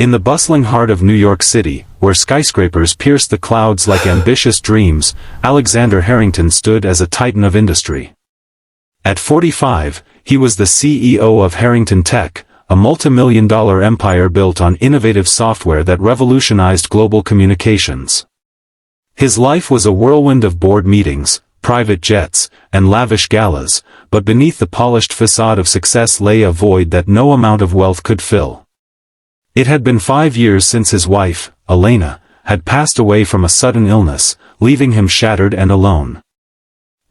In the bustling heart of New York City, where skyscrapers pierced the clouds like ambitious dreams, Alexander Harrington stood as a titan of industry. At 45, he was the CEO of Harrington Tech, a multi-million-dollar empire built on innovative software that revolutionized global communications. His life was a whirlwind of board meetings, private jets, and lavish galas, but beneath the polished facade of success lay a void that no amount of wealth could fill. It had been 5 years since his wife, Elena, had passed away from a sudden illness, leaving him shattered and alone.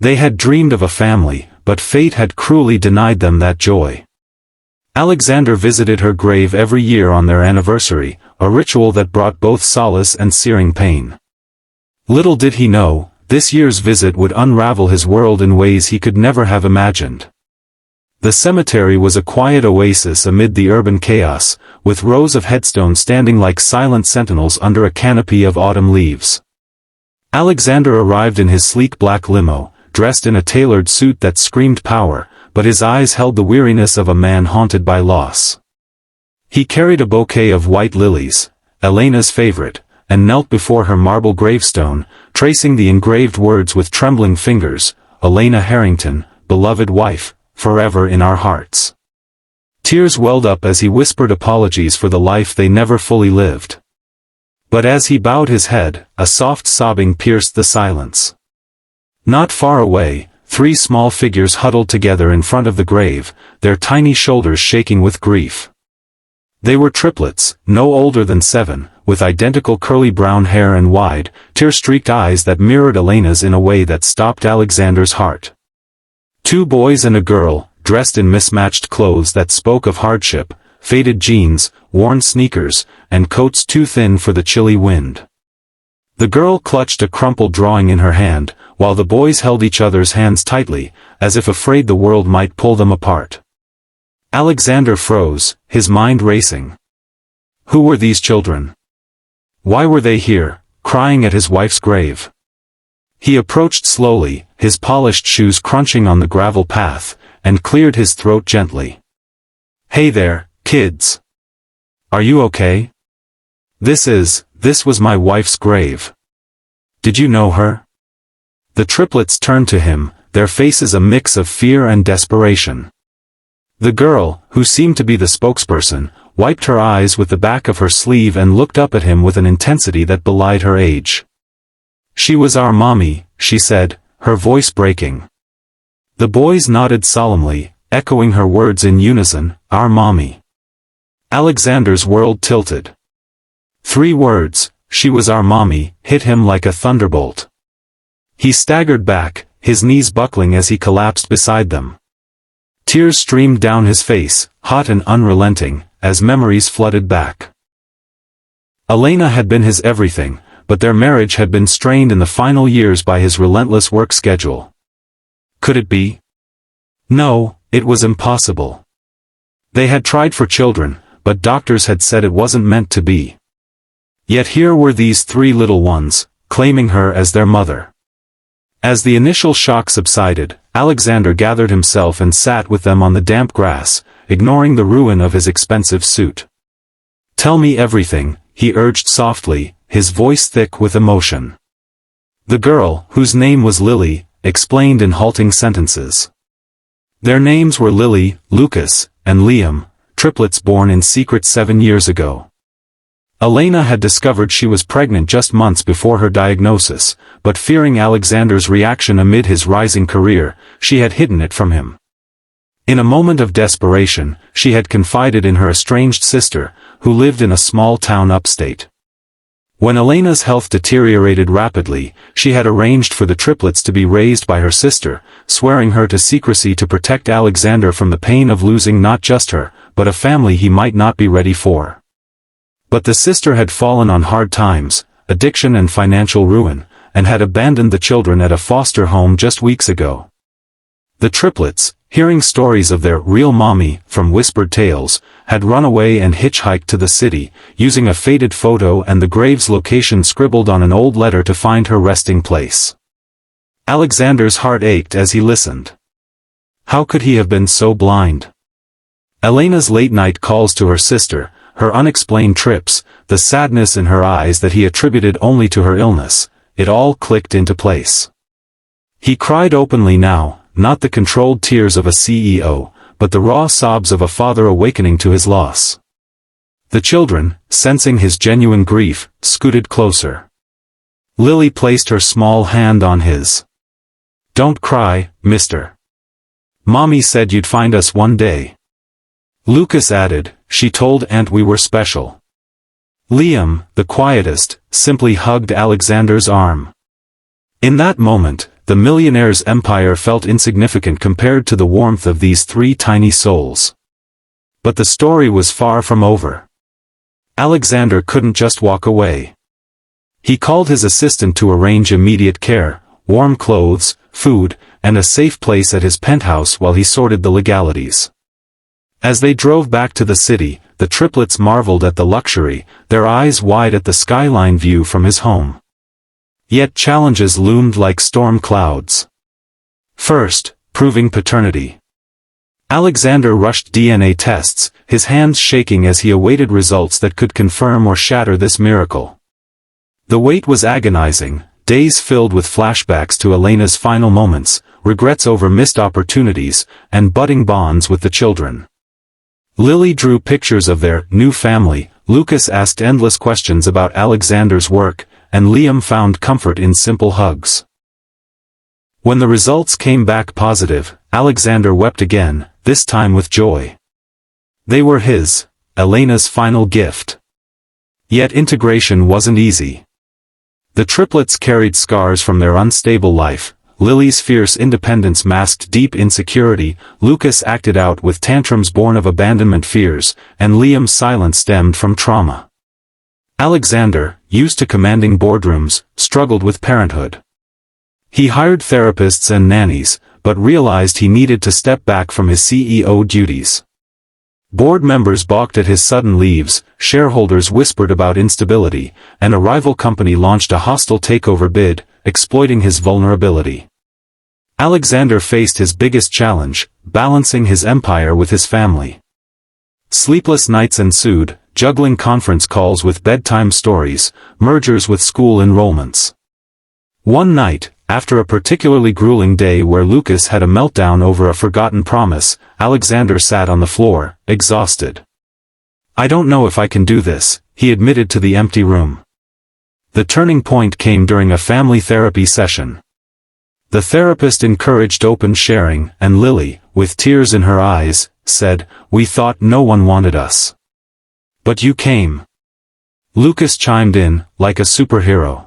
They had dreamed of a family, but fate had cruelly denied them that joy. Alexander visited her grave every year on their anniversary, a ritual that brought both solace and searing pain. Little did he know, this year's visit would unravel his world in ways he could never have imagined. The cemetery was a quiet oasis amid the urban chaos, with rows of headstones standing like silent sentinels under a canopy of autumn leaves. Alexander arrived in his sleek black limo, dressed in a tailored suit that screamed power, but his eyes held the weariness of a man haunted by loss. He carried a bouquet of white lilies, Elena's favorite, and knelt before her marble gravestone, tracing the engraved words with trembling fingers, "Elena Harrington, beloved wife, forever in our hearts." Tears welled up as he whispered apologies for the life they never fully lived. But as he bowed his head, a soft sobbing pierced the silence. Not far away, 3 small figures huddled together in front of the grave, their tiny shoulders shaking with grief. They were triplets, no older than 7, with identical curly brown hair and wide, tear-streaked eyes that mirrored Elena's in a way that stopped Alexander's heart. 2 boys and a girl, dressed in mismatched clothes that spoke of hardship, faded jeans, worn sneakers, and coats too thin for the chilly wind. The girl clutched a crumpled drawing in her hand, while the boys held each other's hands tightly, as if afraid the world might pull them apart. Alexander froze, his mind racing. Who were these children? Why were they here, crying at his wife's grave? He approached slowly, his polished shoes crunching on the gravel path, and cleared his throat gently. "Hey there, kids. Are you okay? This was my wife's grave. Did you know her?" The triplets turned to him, their faces a mix of fear and desperation. The girl, who seemed to be the spokesperson, wiped her eyes with the back of her sleeve and looked up at him with an intensity that belied her age. "She was our mommy," she said, her voice breaking. The boys nodded solemnly, echoing her words in unison, "Our mommy." Alexander's world tilted. 3 words, "she was our mommy," hit him like a thunderbolt. He staggered back, his knees buckling as he collapsed beside them. Tears streamed down his face, hot and unrelenting, as memories flooded back. Elena had been his everything, but their marriage had been strained in the final years by his relentless work schedule. Could it be? No, it was impossible. They had tried for children, but doctors had said it wasn't meant to be. Yet here were these 3 little ones, claiming her as their mother. As the initial shock subsided, Alexander gathered himself and sat with them on the damp grass, ignoring the ruin of his expensive suit. "Tell me everything," he urged softly, his voice thick with emotion. The girl, whose name was Lily, explained in halting sentences. Their names were Lily, Lucas, and Liam, triplets born in secret 7 years ago. Elena had discovered she was pregnant just months before her diagnosis, but fearing Alexander's reaction amid his rising career, she had hidden it from him. In a moment of desperation, she had confided in her estranged sister, who lived in a small town upstate. When Elena's health deteriorated rapidly, she had arranged for the triplets to be raised by her sister, swearing her to secrecy to protect Alexander from the pain of losing not just her, but a family he might not be ready for. But the sister had fallen on hard times, addiction and financial ruin, and had abandoned the children at a foster home just weeks ago. The triplets, hearing stories of their real mommy from whispered tales, had run away and hitchhiked to the city, using a faded photo and the grave's location scribbled on an old letter to find her resting place. Alexander's heart ached as he listened. How could he have been so blind? Elena's late-night calls to her sister, her unexplained trips, the sadness in her eyes that he attributed only to her illness, it all clicked into place. He cried openly now, not the controlled tears of a CEO, but the raw sobs of a father awakening to his loss. The children, sensing his genuine grief, scooted closer. Lily placed her small hand on his. "Don't cry, mister. Mommy said you'd find us one day." Lucas added, "She told Aunt we were special." Liam, the quietest, simply hugged Alexander's arm. In that moment, the millionaire's empire felt insignificant compared to the warmth of these three tiny souls. But the story was far from over. Alexander couldn't just walk away. He called his assistant to arrange immediate care, warm clothes, food, and a safe place at his penthouse while he sorted the legalities. As they drove back to the city, the triplets marveled at the luxury, their eyes wide at the skyline view from his home. Yet challenges loomed like storm clouds. First, proving paternity. Alexander rushed DNA tests, his hands shaking as he awaited results that could confirm or shatter this miracle. The wait was agonizing, days filled with flashbacks to Elena's final moments, regrets over missed opportunities, and budding bonds with the children. Lily drew pictures of their new family, Lucas asked endless questions about Alexander's work, and Liam found comfort in simple hugs. When the results came back positive, Alexander wept again, this time with joy. They were his, Elena's final gift. Yet integration wasn't easy. The triplets carried scars from their unstable life. Lily's fierce independence masked deep insecurity, Lucas acted out with tantrums born of abandonment fears, and Liam's silence stemmed from trauma. Alexander, used to commanding boardrooms, struggled with parenthood. He hired therapists and nannies, but realized he needed to step back from his CEO duties. Board members balked at his sudden leaves, shareholders whispered about instability, and a rival company launched a hostile takeover bid, exploiting his vulnerability. Alexander faced his biggest challenge, balancing his empire with his family. Sleepless nights ensued, juggling conference calls with bedtime stories, mergers with school enrollments. One night, after a particularly grueling day where Lucas had a meltdown over a forgotten promise, Alexander sat on the floor, exhausted. "I don't know if I can do this," he admitted to the empty room. The turning point came during a family therapy session. The therapist encouraged open sharing, and Lily, with tears in her eyes, said, "We thought no one wanted us. But you came." Lucas chimed in, like a superhero.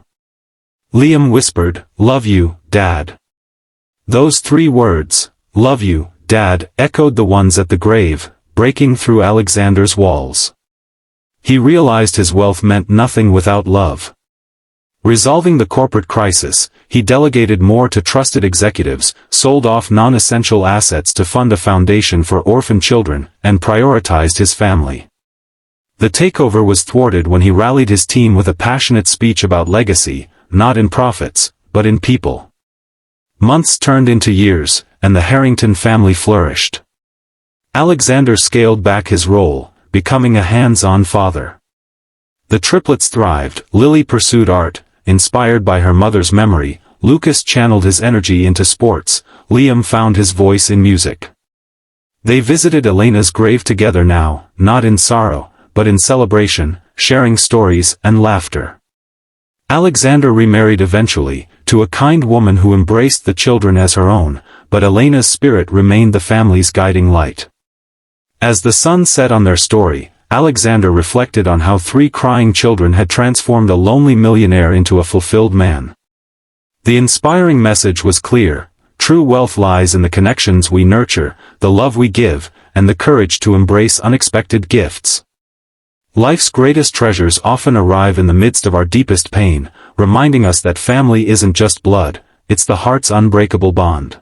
Liam whispered, "Love you, Dad." Those three words, "Love you, Dad," echoed the ones at the grave, breaking through Alexander's walls. He realized his wealth meant nothing without love. Resolving the corporate crisis, he delegated more to trusted executives, sold off non-essential assets to fund a foundation for orphan children, and prioritized his family. The takeover was thwarted when he rallied his team with a passionate speech about legacy, not in profits, but in people. Months turned into years, and the Harrington family flourished. Alexander scaled back his role, becoming a hands-on father. The triplets thrived, Lily pursued art, inspired by her mother's memory, Lucas channeled his energy into sports, Liam found his voice in music. They visited Elena's grave together now, not in sorrow, but in celebration, sharing stories and laughter. Alexander remarried eventually, to a kind woman who embraced the children as her own, but Elena's spirit remained the family's guiding light. As the sun set on their story, Alexander reflected on how three crying children had transformed a lonely millionaire into a fulfilled man. The inspiring message was clear: true wealth lies in the connections we nurture, the love we give, and the courage to embrace unexpected gifts. Life's greatest treasures often arrive in the midst of our deepest pain, reminding us that family isn't just blood, it's the heart's unbreakable bond.